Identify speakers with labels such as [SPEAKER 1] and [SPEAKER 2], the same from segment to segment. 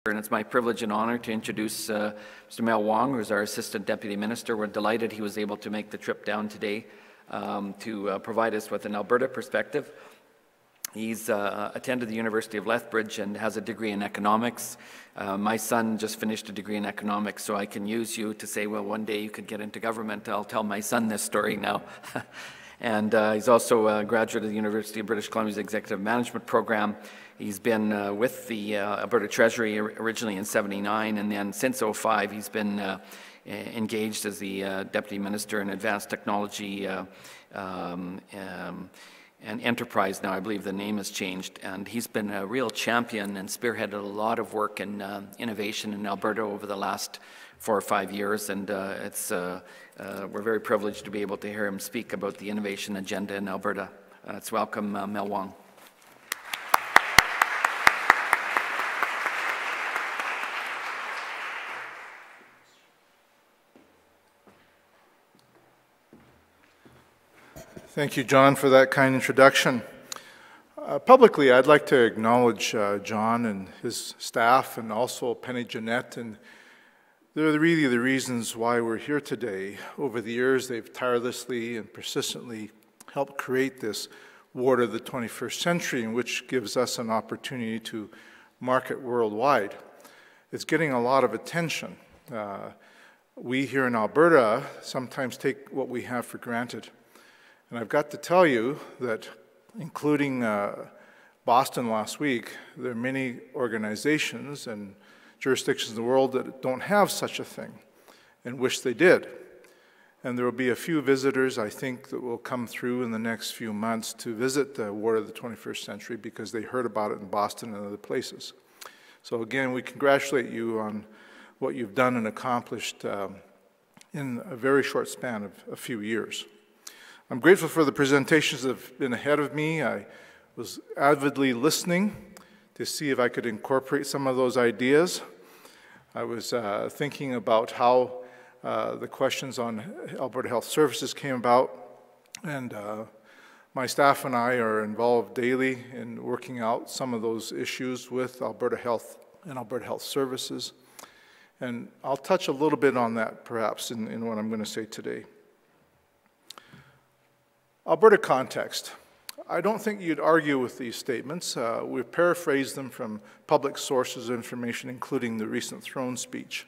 [SPEAKER 1] And it's my privilege and honor to introduce Mr. Mel Wong, who's our Assistant Deputy Minister. We're delighted he was able to make the trip down today to provide us with an Alberta perspective. He's attended the University of Lethbridge and has a degree in economics. My son just finished a degree in economics, so I can use you to say, well, one day you could get into government. I'll tell my son this story now. And he's also a graduate of the University of British Columbia's Executive Management Program. He's been with the Alberta Treasury originally in '79, and then since '05 he's been engaged as the Deputy Minister in Advanced Technology and Enterprise. Now I believe the name has changed, and he's been a real champion and spearheaded a lot of work in innovation in Alberta over the last 4 or 5 years, and we're very privileged to be able to hear him speak about the innovation agenda in Alberta. Let's welcome Mel Wong.
[SPEAKER 2] Thank you, John, for that kind introduction. Publicly, I'd like to acknowledge John and his staff, and also Penny Jeanette, and they're really the reasons why we're here today. Over the years, they've tirelessly and persistently helped create this ward of the 21st century, which gives us an opportunity to market worldwide. It's getting a lot of attention. We here in Alberta sometimes take what we have for granted. And I've got to tell you that, including Boston last week, there are many organizations and jurisdictions in the world that don't have such a thing and wish they did. And there will be a few visitors, I think, that will come through in the next few months to visit the Ward of the 21st Century because they heard about it in Boston and other places. So again, we congratulate you on what you've done and accomplished in a very short span of a few years. I'm grateful for the presentations that have been ahead of me. I was avidly listening to see if I could incorporate some of those ideas. I was thinking about how the questions on Alberta Health Services came about, and my staff and I are involved daily in working out some of those issues with Alberta Health and Alberta Health Services. And I'll touch a little bit on that perhaps in what I'm going to say today. Alberta context. I don't think you'd argue with these statements. We've paraphrased them from public sources of information, including the recent throne speech.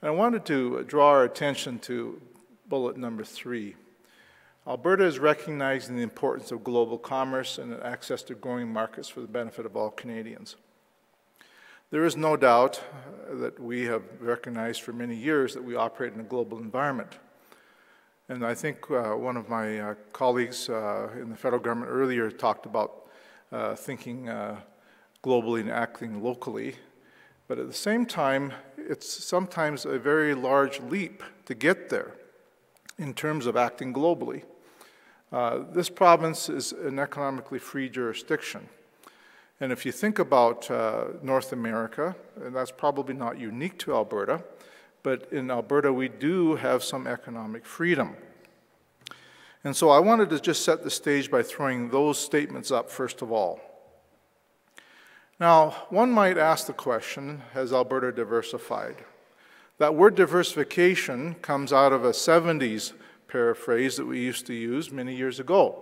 [SPEAKER 2] And I wanted to draw our attention to bullet number 3. Alberta is recognizing the importance of global commerce and access to growing markets for the benefit of all Canadians. There is no doubt that we have recognized for many years that we operate in a global environment. And I think one of my colleagues in the federal government earlier talked about thinking globally and acting locally. But at the same time, it's sometimes a very large leap to get there in terms of acting globally. This province is an economically free jurisdiction. And if you think about North America, and that's probably not unique to Alberta, but in Alberta we do have some economic freedom. And so I wanted to just set the stage by throwing those statements up first of all. Now, one might ask the question, has Alberta diversified? That word diversification comes out of a 70s paraphrase that we used to use many years ago,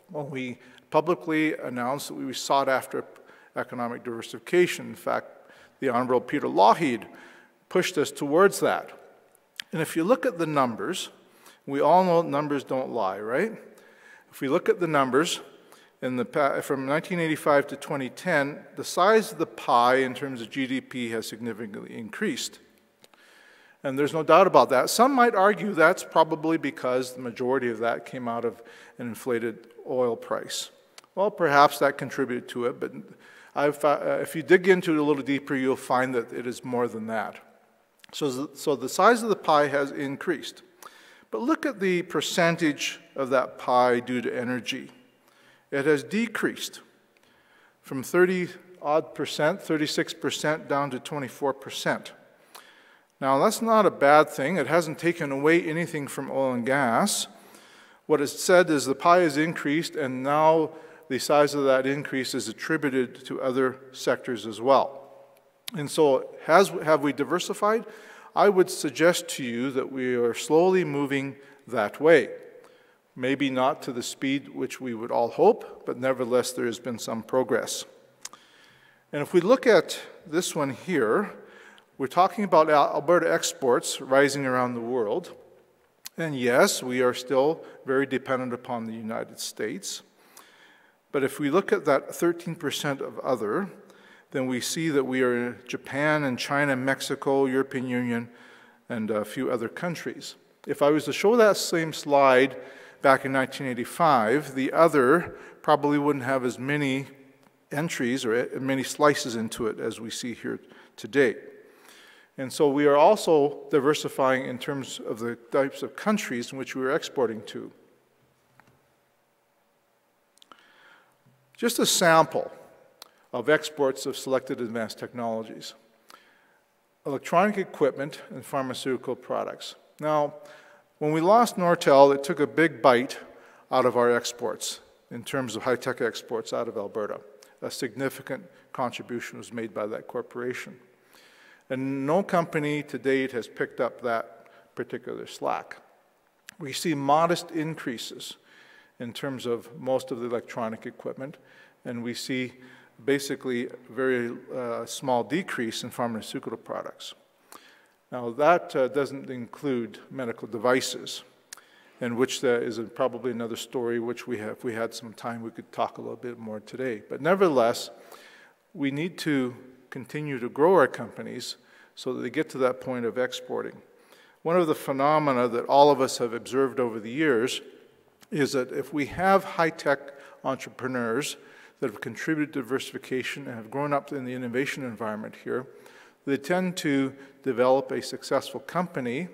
[SPEAKER 2] when we publicly announced that we sought after economic diversification. In fact, the Honourable Peter Lougheed pushed us towards that. And if you look at the numbers, we all know numbers don't lie, right? If we look at the numbers, from 1985 to 2010, the size of the pie in terms of GDP has significantly increased. And there's no doubt about that. Some might argue that's probably because the majority of that came out of an inflated oil price. Well, perhaps that contributed to it, but if you dig into it a little deeper, you'll find that it is more than that. So the size of the pie has increased. But look at the percentage of that pie due to energy. It has decreased from 30-odd percent, 36% down to 24%. Now, that's not a bad thing. It hasn't taken away anything from oil and gas. What it's said is the pie has increased, and now the size of that increase is attributed to other sectors as well. And so have we diversified? I would suggest to you that we are slowly moving that way. Maybe not to the speed which we would all hope, but nevertheless there has been some progress. And if we look at this one here, we're talking about Alberta exports rising around the world. And yes, we are still very dependent upon the United States. But if we look at that 13% of other, then we see that we are in Japan and China, Mexico, European Union, and a few other countries. If I was to show that same slide back in 1985, the other probably wouldn't have as many entries or many slices into it as we see here today. And so we are also diversifying in terms of the types of countries in which we are exporting to. Just a sample of exports of selected advanced technologies. Electronic equipment and pharmaceutical products. Now, when we lost Nortel, it took a big bite out of our exports in terms of high-tech exports out of Alberta. A significant contribution was made by that corporation. And no company to date has picked up that particular slack. We see modest increases in terms of most of the electronic equipment, and we see basically a very small decrease in pharmaceutical products. Now that doesn't include medical devices, and which is probably another story which if we had some time, we could talk a little bit more today. But nevertheless, we need to continue to grow our companies so that they get to that point of exporting. One of the phenomena that all of us have observed over the years is that if we have high-tech entrepreneurs that have contributed to diversification and have grown up in the innovation environment here, they tend to develop a successful company,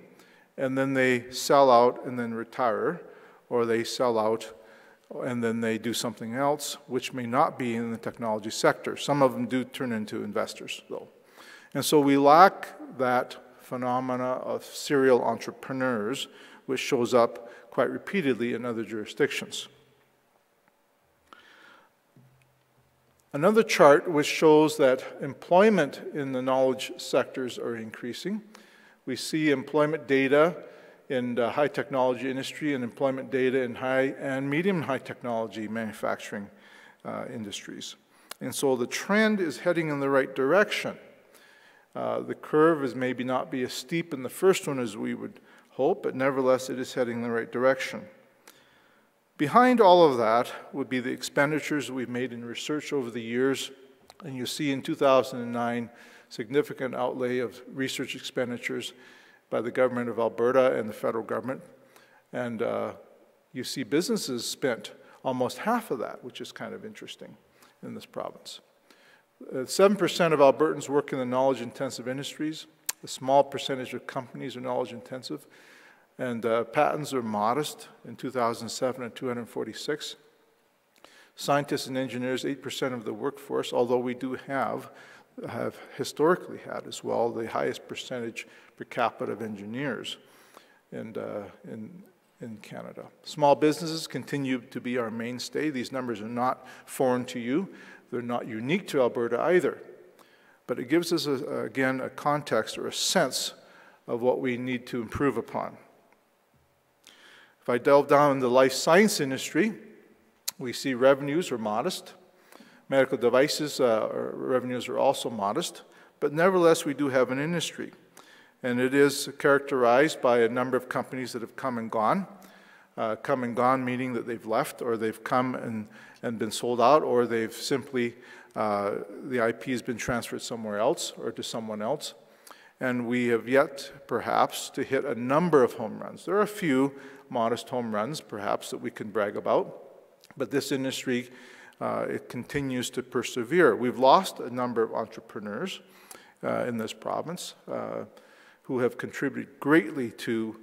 [SPEAKER 2] and then they sell out and then retire, or they sell out and then they do something else, which may not be in the technology sector. Some of them do turn into investors, though. And so we lack that phenomena of serial entrepreneurs, which shows up quite repeatedly in other jurisdictions. Another chart which shows that employment in the knowledge sectors are increasing. We see employment data in the high technology industry and employment data in high and medium high technology manufacturing industries. And so the trend is heading in the right direction. The curve is maybe not be as steep in the first one as we would hope, but nevertheless it is heading in the right direction. Behind all of that would be the expenditures we've made in research over the years, and you see in 2009 significant outlay of research expenditures by the government of Alberta and the federal government, and you see businesses spent almost half of that, which is kind of interesting in this province. 7% of Albertans work in the knowledge-intensive industries. A small percentage of companies are knowledge-intensive. And patents are modest in 2007 at 246. Scientists and engineers, 8% of the workforce, although we do have historically had as well the highest percentage per capita of engineers in Canada. Small businesses continue to be our mainstay. These numbers are not foreign to you. They're not unique to Alberta either. But it gives us, again, a context or a sense of what we need to improve upon. If I delve down in the life science industry, we see revenues are modest. Medical devices revenues are also modest. But nevertheless, we do have an industry. And it is characterized by a number of companies that have come and gone. Come and gone meaning that they've left, or they've come and been sold out, or they've simply, the IP has been transferred somewhere else or to someone else. And we have yet, perhaps, to hit a number of home runs. There are a few modest home runs, perhaps, that we can brag about. But this industry, it continues to persevere. We've lost a number of entrepreneurs in this province who have contributed greatly to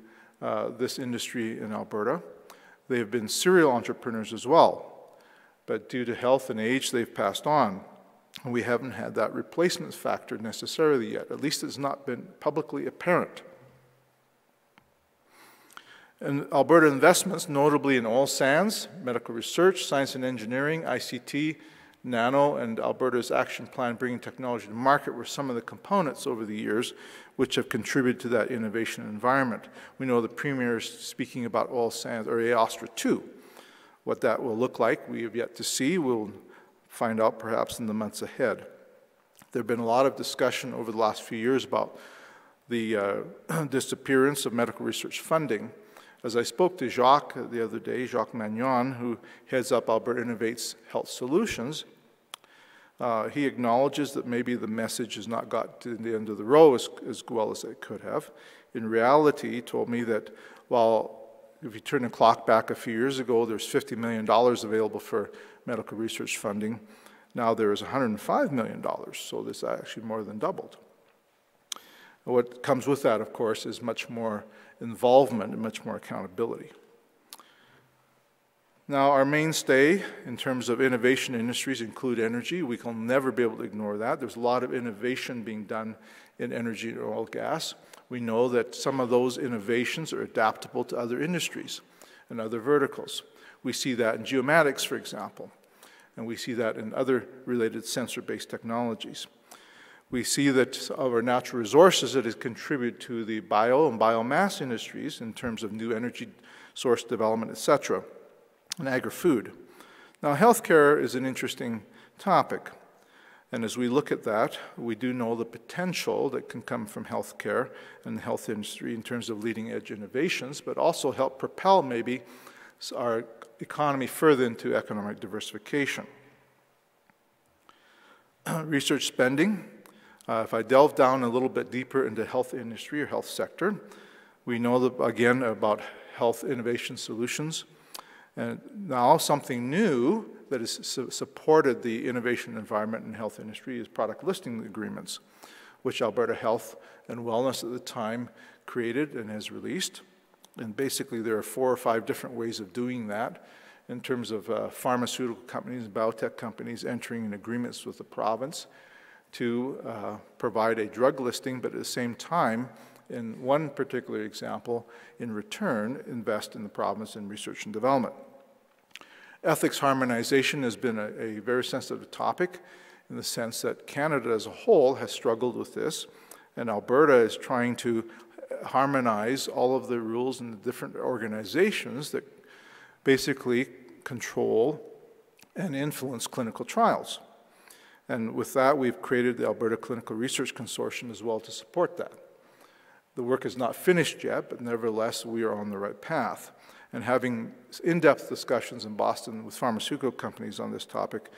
[SPEAKER 2] this industry in Alberta. They have been serial entrepreneurs as well. But due to health and age, they've passed on. And we haven't had that replacement factor necessarily yet. At least it's not been publicly apparent. And Alberta investments, notably in oil sands, medical research, science and engineering, ICT, Nano and Alberta's action plan bringing technology to market were some of the components over the years which have contributed to that innovation environment. We know the Premier is speaking about oil sands, or AOSTRA 2. What that will look like, we have yet to see. We'll find out perhaps in the months ahead. There have been a lot of discussion over the last few years about the disappearance of medical research funding. As I spoke to Jacques the other day, Jacques Magnon, who heads up Alberta Innovates Health Solutions, he acknowledges that maybe the message has not got to the end of the row as well as it could have. In reality, he told me that while if you turn the clock back a few years ago, there's $50 million available for medical research funding. Now there is $105 million, so this actually more than doubled. What comes with that, of course, is much more involvement and much more accountability. Now, our mainstay in terms of innovation industries include energy. We can never be able to ignore that. There's a lot of innovation being done in energy and oil gas. We know that some of those innovations are adaptable to other industries and other verticals. We see that in geomatics, for example, and we see that in other related sensor-based technologies. We see that of our natural resources that has contributed to the bio and biomass industries in terms of new energy source development, etc., and agri-food. Now, healthcare is an interesting topic, and as we look at that, we do know the potential that can come from healthcare and the health industry in terms of leading-edge innovations, but also help propel maybe our economy further into economic diversification. Research spending. If I delve down a little bit deeper into health industry or health sector, we know that, again, about health innovation solutions. And now something new that has supported the innovation environment in health industry is product listing agreements, which Alberta Health and Wellness at the time created and has released. And basically there are 4 or 5 different ways of doing that in terms of pharmaceutical companies and biotech companies entering in agreements with the province to provide a drug listing, but at the same time, in one particular example, in return, invest in the province in research and development. Ethics harmonization has been a very sensitive topic in the sense that Canada as a whole has struggled with this, and Alberta is trying to harmonize all of the rules and the different organizations that basically control and influence clinical trials. And with that, we've created the Alberta Clinical Research Consortium as well to support that. The work is not finished yet, but nevertheless, we are on the right path. And having in-depth discussions in Boston with pharmaceutical companies on this topic,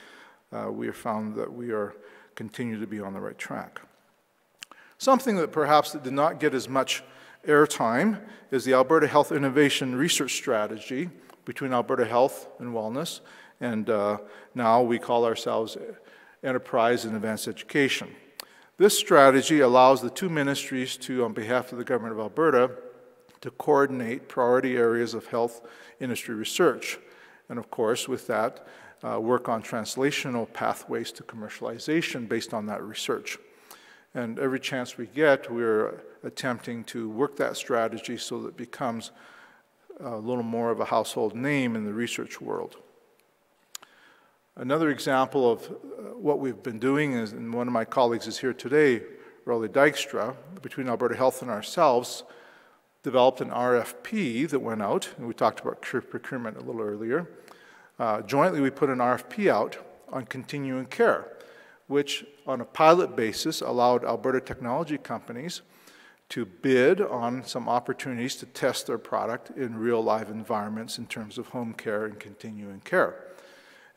[SPEAKER 2] we have found that we are continue to be on the right track. Something that perhaps did not get as much airtime is the Alberta Health Innovation Research Strategy between Alberta Health and Wellness, and now we call ourselves Enterprise and Advanced Education. This strategy allows the 2 ministries to, on behalf of the Government of Alberta, to coordinate priority areas of health industry research. And of course, with that, work on translational pathways to commercialization based on that research. And every chance we get, we're attempting to work that strategy so that it becomes a little more of a household name in the research world. Another example of what we've been doing is, and one of my colleagues is here today, Rolly Dykstra, between Alberta Health and ourselves, developed an RFP that went out, and we talked about procurement a little earlier. Jointly, we put an RFP out on continuing care, which on a pilot basis allowed Alberta technology companies to bid on some opportunities to test their product in real live environments in terms of home care and continuing care.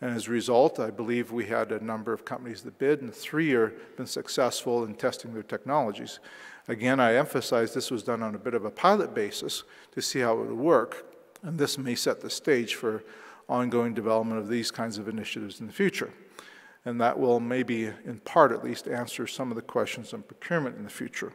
[SPEAKER 2] And as a result, I believe we had a number of companies that bid, and 3 have been successful in testing their technologies. Again, I emphasize this was done on a bit of a pilot basis to see how it would work, and this may set the stage for ongoing development of these kinds of initiatives in the future. And that will maybe, in part at least, answer some of the questions on procurement in the future.